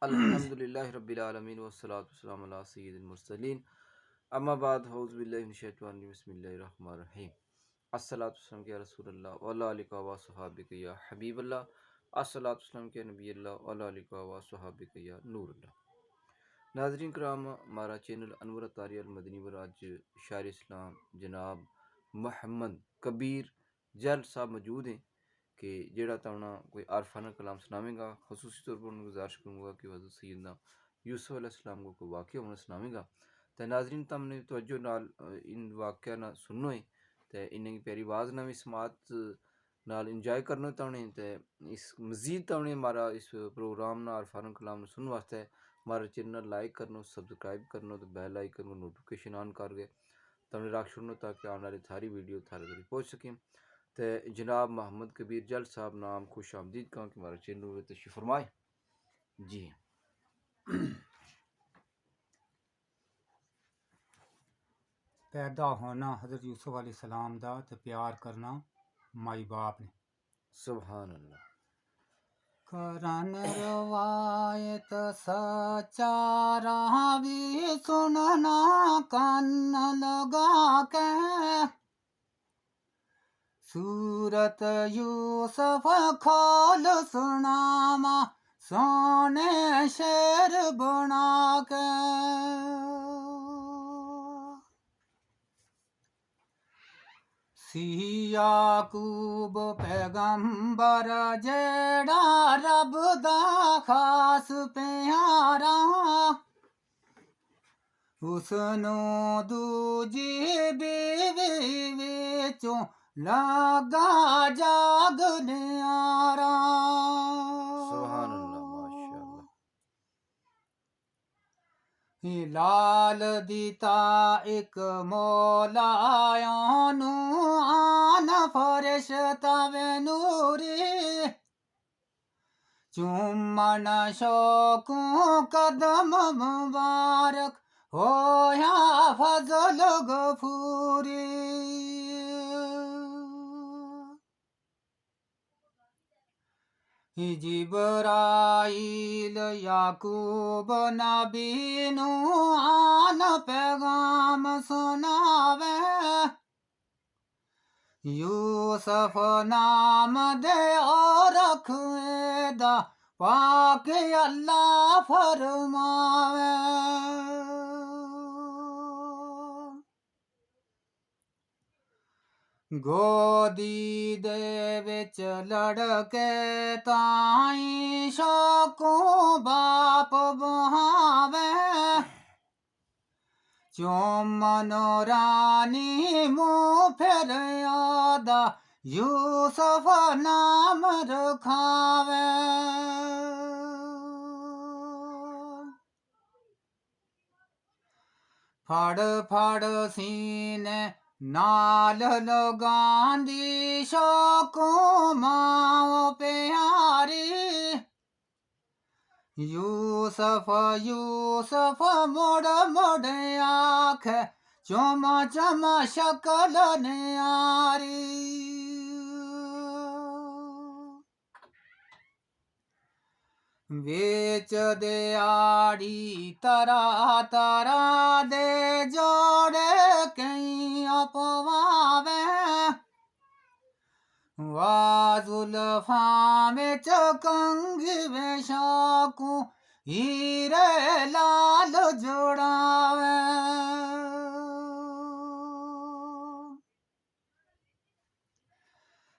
अल्हम्दुलिल्लाहि रब्बिल आलमीन वस्सलातु वस्सलामु अला सय्यिदिल मुरसलीन अम्मा बाद औज़ु बिल्लाहि मिनश शैतानिर रजीम बिस्मिल्लाहिर रहमानिर रहीम अस्सलातु वस्सलाम या रसूलल्लाह व अला आलिका व सहाबिका या हबीबल्लाह अस्सलातु वस्सलाम या नबील्लाह व अला आलिका व सहाबिका या नूरल्लाह। नाज़रीन कराम, हमारा चैनल अनवर तारी अल मदनी पर आज शायर इस्लाम जनाब मोहम्मद कबीर जल साहब मौजूद हैं कि जेड़ा ताना कोई आरफाना कलाम सुनावेगा। खसूसी तौर पर उन्हें गुजारिश करूँगा कि हज़रत सैयदना यूसुफ अलैहिस्सलाम को कोई वाक़या उन्हें सुनावेगा। तो नाज़रीन तमने तवज्जो नाल इन वाक़या ना सुननो है तो इन्हें प्यारी आवाज़ ना भी समात नाल इंजॉय करना ताने तो इस मज़ीद ताने हमारा इस प्रोग्राम ना आरफाना कलाम सुनने वास्ते हमारा चैनल लाइक करना, सब्सक्राइब करना, तो बेल आइकन को नोटिफिकेशन ऑन कर गए तमने राख छोड़ना ताकि आने वाली थारी वीडियो थारे तक पहुँच सकें। तो जनाब मोहम्मद कबीर जल साहब नाम खुश आमदीद कहाँ कि हमारे चैनल में तशरीफ़ फरमाए जी। पैदा होना हज़रत यूसुफ अलैहिस्सलाम दा ते प्यार करना माई बाप ने। सुभान अल्लाह। करन रवायत सच्चा रावी सुनना कन्न लगा के, सूरत यूसुफ खोल सुनामा सोने शेर बना के। याकूब पैगंबर जेड़ा रब दा खास प्यारा, उसनू दूजी बीवी विचों लगा जाग न्यारा। सुभान अल्लाह, माशाअल्लाह। लाल दीता एक मौलायानू आन फरिश्ता वे नूरी, चुम्मन शौकू कदम मुबारक होया फजल गफूरी। जिब्राईल याकूब नबी नू आन पैगाम सुनावे, यूसुफ नाम दे और रखेदा पाक अल्लाह फरमावे। गोदी दे विच लड़के ताई शौकू बाप बहावे, चुम्मन रानी मुँह फिर यादा यूसुफ नाम रखावे। फड़ फड़ सीने नाल लगांदी शौकू माओ प्यारी, यूसुफ यूसुफ मुड़ मुड़ आख चुम चम शकल न्यारी। बेच दे आड़ी तरा तरा दे जोड़े कई अपवावे, वाजुल्फा में चकंगी वे शौकू हीरे लाल जोड़ावे।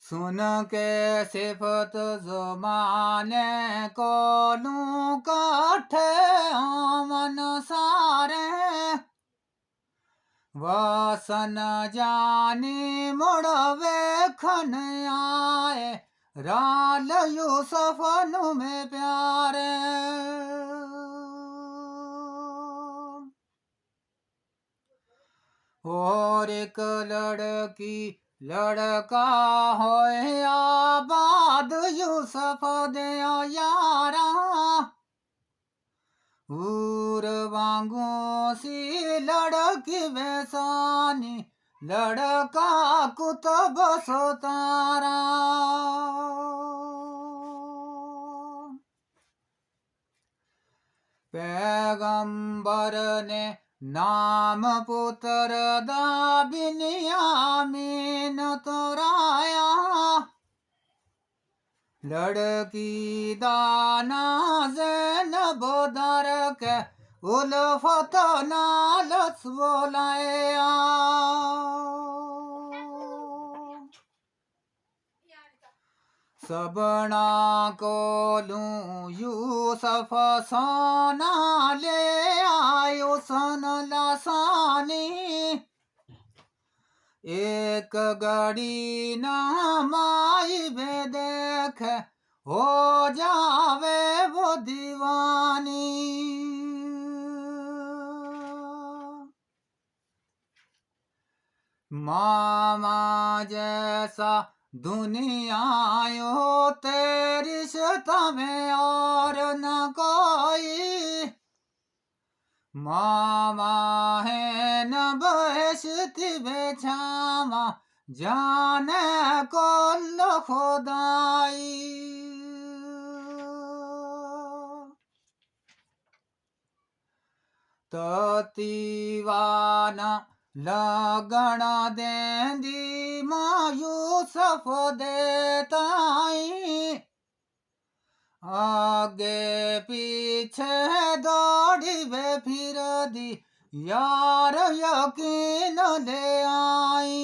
सुन के सिफत ज़माने कोलू काठे आमन सारे, वासन जानी मुड़ वेखन आए राल यूसुफ नू में प्यारे। और एक लड़की लड़का होए आबाद यूसुफ दे यारा, ऊर वांगू सी लड़की वैसानी लड़का कुतब सोतारा। पैगंबर ने नाम पुत्र दा बिन्यामीन तोराया, लड़की दा नां ज़ैनब दर के उल्फत नाल बोलाया। सबना कोलूं यूसुफ सोना ले आयो सन लासानी, एक घड़ी ना माई बे देख हो जावे वो दीवानी। मामा जैसा दुनियायो तेरी रिश्ता में और न कोई, मामा है न बहशती बेछामा जाने कुल खुदाई। ततीवाना लगन देंदी मां यूसुफ देताई, आगे पीछे दौड़ी वे फिर दी यार यकीन ले आई।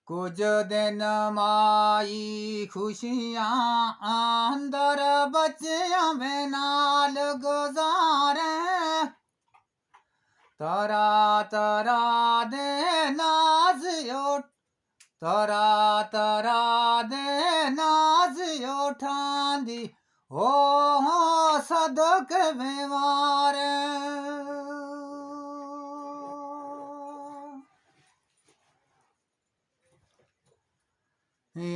कुछ दिन माई खुशियां अंदर बच्चियां में नाल गुजारे, तरा तरा दे नाज उठ तरा तरा दे नाज उठांदी हो सदक व्यवहार।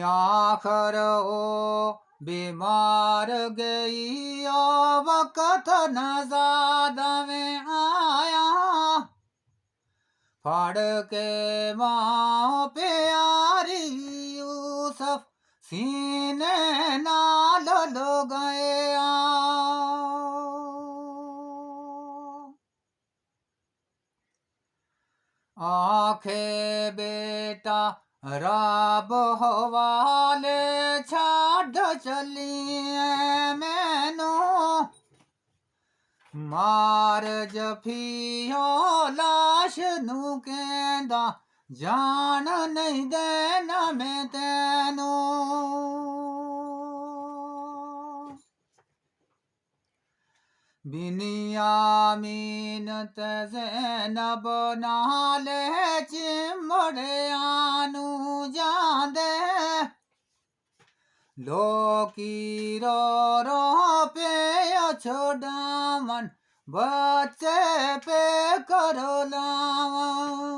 आखर ओ बीमार गई ओ वक्त नजाद में आया, फड़ के माँ प्यारी यूसुफ सीने नाल लो गया। आखे बेटा रब हवाले छड़ चलिए मैनू, मार जफियो लाश नू कहंदा जान नहीं देना मैं तैनू। बिन्यामीन ते ज़ैनब नाले चिमड़ियानू जांदे, लोकी रो रो पे छोड़ावन बच्चे पे करो लावन।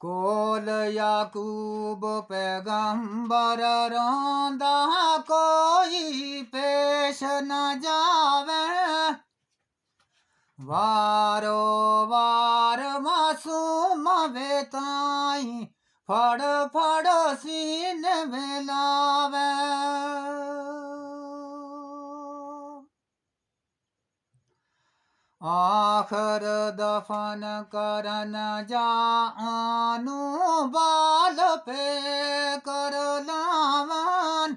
कोल याकूब पैगंबर रोंदा कोई पेश न जावे, वारो वार मासूम बेताई फड़ फड़ सीन बेलावे। आखर दफन करन जानू बाल पे कर लावन,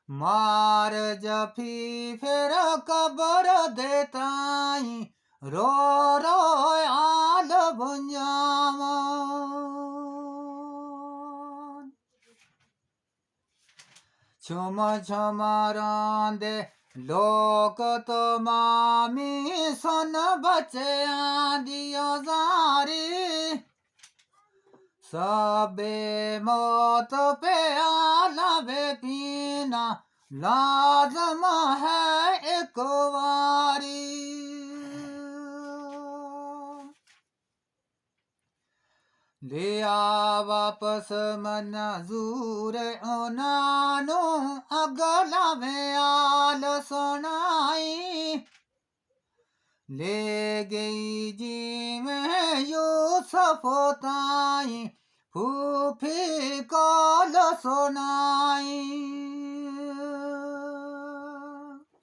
मार जफी फिर कब्र देताई रो रो आल बुंजावन। छुम छुम रांदे लोक तो मामी सुन बच्चियां दियो जारी, सबे मौत पे आला वे पीना लाजम है एक वारी। लिया वापस मंजूर उनानू अगला में आल सुनाई, ले गई जी में यूसुफ सफोताई फूफी काल सोनाई